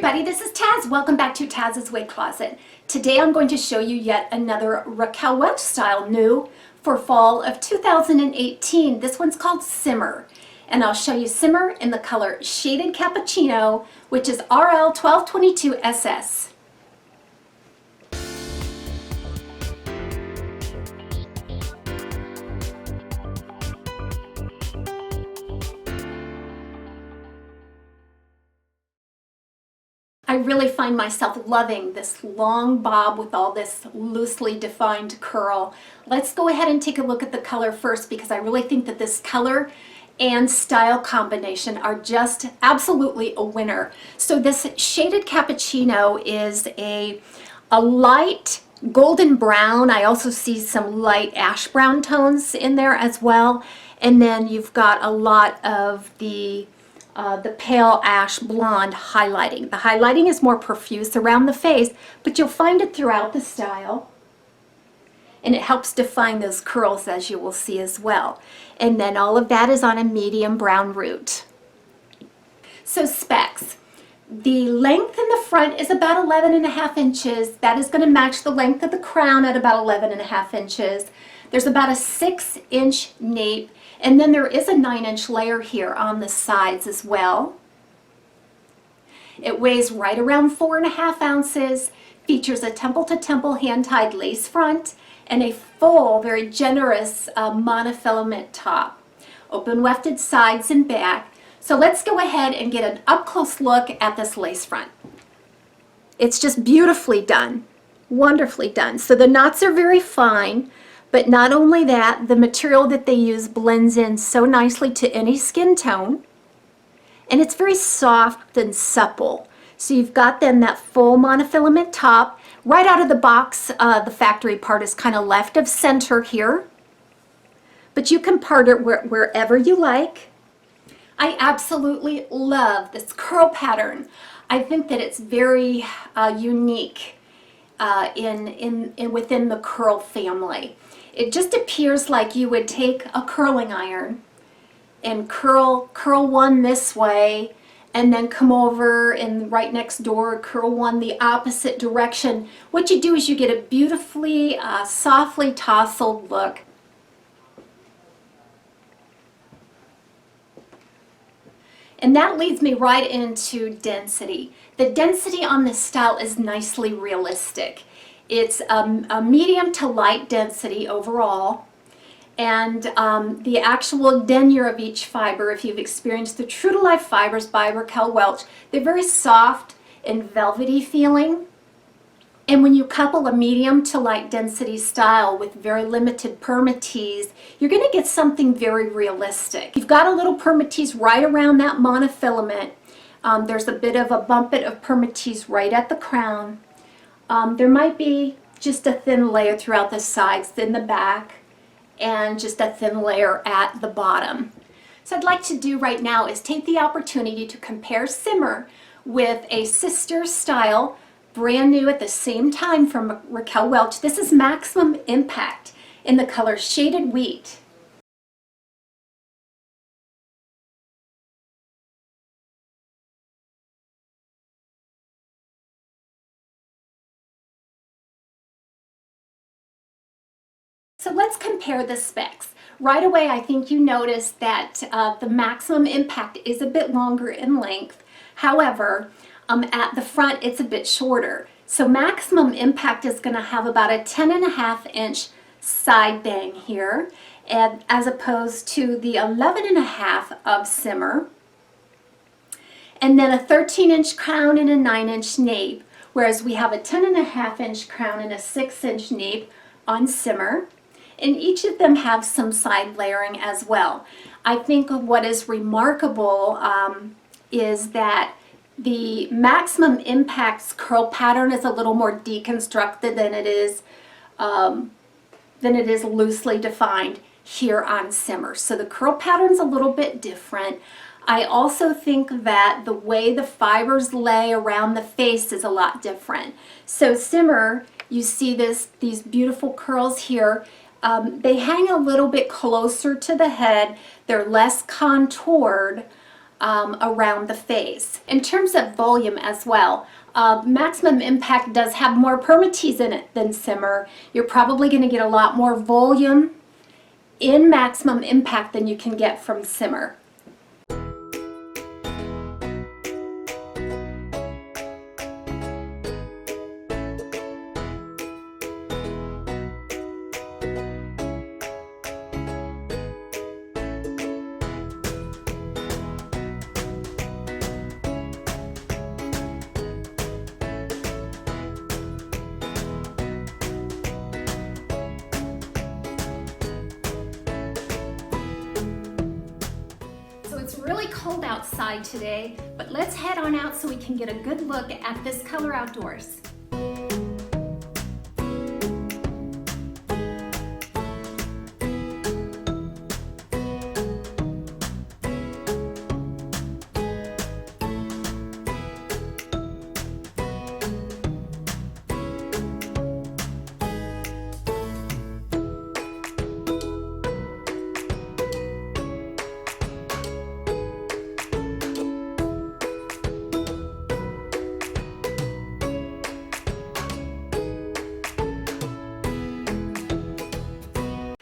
everybody, this is Taz. Welcome back to Taz's Wig Closet. Today I'm going to show you yet another Raquel Welch style new for fall of 2018. This one's called Simmer. And I'll show you Simmer in the color Shaded Cappuccino, which is RL1222 SS. I really find myself loving this long bob with all this loosely defined curl. Let's go ahead and take a look at the color first, because I really think that this color and style combination are just absolutely a winner. So this Shaded Cappuccino is a light golden brown. I also see some light ash brown tones in there as well. And then you've got a lot of the pale ash blonde highlighting. The highlighting is more profuse around the face, but you'll find it throughout the style. And it helps define those curls, as you will see as well. And then all of that is on a medium brown root. So specs. The length in the front is about 11.5 inches. That is going to match the length of the crown at about 11.5 inches. There's about a 6-inch nape. And then there is a 9-inch layer here on the sides as well. It weighs right around 4.5 ounces, features a temple-to-temple hand-tied lace front, and a full, very generous monofilament top. Open wefted sides and back. So let's go ahead and get an up-close look at this lace front. It's just beautifully done, wonderfully done. So the knots are very fine. But not only that, the material that they use blends in so nicely to any skin tone. And it's very soft and supple. So you've got then that full monofilament top. Right out of the box, the factory part is kind of left of center here. But you can part it wherever you like. I absolutely love this curl pattern. I think that it's very unique within the curl family. It just appears like you would take a curling iron and curl one this way, and then come over and right next door curl one the opposite direction. What you do is you get a beautifully softly tousled look. And that leads me right into density. The density on this style is nicely realistic. It's a medium to light density overall, and the actual denier of each fiber, if you've experienced the True to Life fibers by Raquel Welch, they're very soft and velvety feeling. And when you couple a medium to light density style with very limited permatease, you're going to get something very realistic. You've got a little permatease right around that monofilament. There's a bit of a bumpet of permatease right at the crown. There might be just a thin layer throughout the sides, in the back, and just a thin layer at the bottom. So I'd like to do right now is take the opportunity to compare Simmer with a sister style, brand new at the same time from Raquel Welch. This is Maximum Impact in the color Shaded Wheat. So let's compare the specs. Right away, I think you notice that the Maximum Impact is a bit longer in length. However, at the front, it's a bit shorter. So Maximum Impact is going to have about a 10.5-inch side bang here, and as opposed to the 11.5 of Simmer. And then a 13-inch crown and a 9-inch nape, whereas we have a 10.5-inch crown and a 6-inch nape on Simmer. And each of them have some side layering as well. I think what is remarkable is that the Maximum Impact's curl pattern is a little more deconstructed than it is loosely defined here on Simmer. So the curl pattern's a little bit different. I also think that the way the fibers lay around the face is a lot different. So Simmer, you see these beautiful curls here. They hang a little bit closer to the head. They're less contoured. around the face. In terms of volume as well, Maximum Impact does have more permatease in it than SIMMER. You're probably going to get a lot more volume in Maximum Impact than you can get from SIMMER. It's really cold outside today, but let's head on out so we can get a good look at this color outdoors.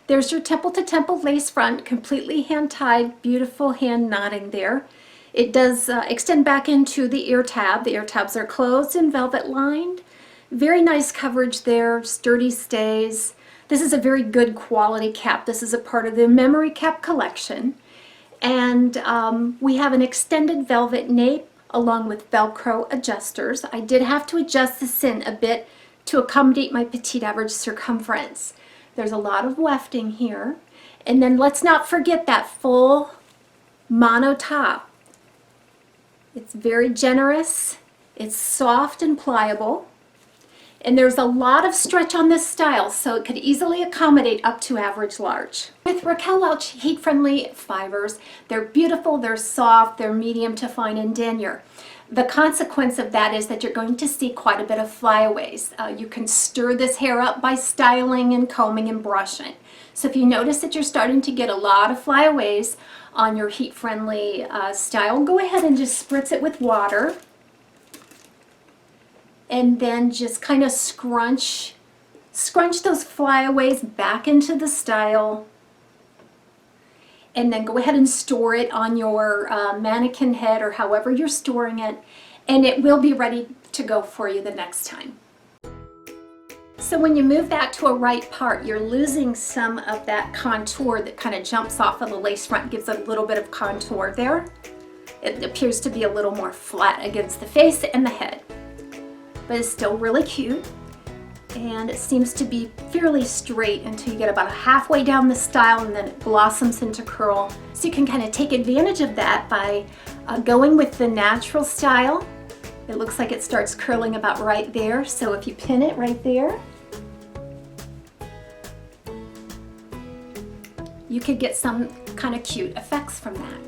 There's your temple to temple lace front, completely hand tied, beautiful hand knotting there. It does extend back into the ear tab. The ear tabs are closed and velvet lined. Very nice coverage there, sturdy stays. This is a very good quality cap. This is a part of the memory cap collection. And we have an extended velvet nape along with Velcro adjusters. I did have to adjust this in a bit to accommodate my petite average circumference. There's a lot of wefting here. And then let's not forget that full mono top. It's very generous. It's soft and pliable. And there's a lot of stretch on this style, so it could easily accommodate up to average large. With Raquel Welch heat-friendly fibers, they're beautiful, they're soft, they're medium to fine and denier. The consequence of that is that you're going to see quite a bit of flyaways. You can stir this hair up by styling and combing and brushing. So if you notice that you're starting to get a lot of flyaways on your heat-friendly style, go ahead and just spritz it with water. And then just kind of scrunch those flyaways back into the style. And then go ahead and store it on your mannequin head or however you're storing it, and it will be ready to go for you the next time. So when you move that to a right part, you're losing some of that contour that kind of jumps off of the lace front, gives it a little bit of contour there. It appears to be a little more flat against the face and the head, but it's still really cute. And it seems to be fairly straight until you get about halfway down the style, and then it blossoms into curl. So you can kind of take advantage of that by going with the natural style. It looks like it starts curling about right there. So if you pin it right there, you could get some kind of cute effects from that.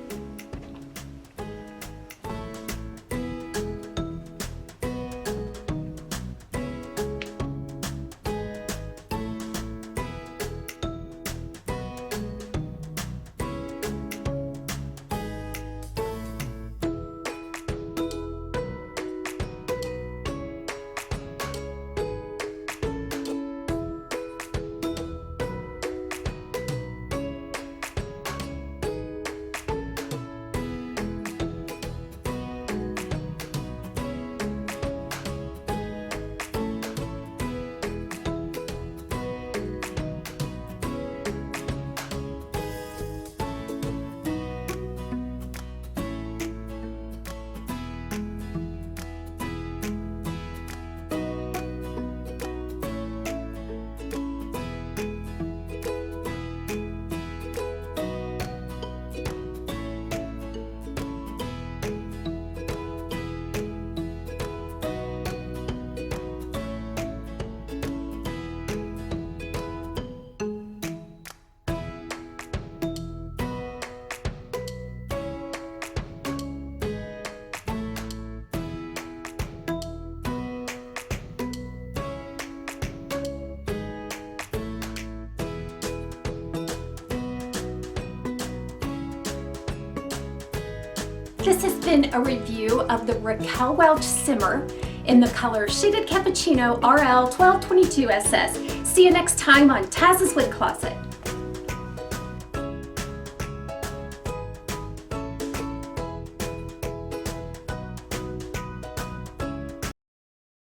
This has been a review of the Raquel Welch Simmer in the color Shaded Cappuccino RL1222SS. See you next time on TAZSWIG Closet.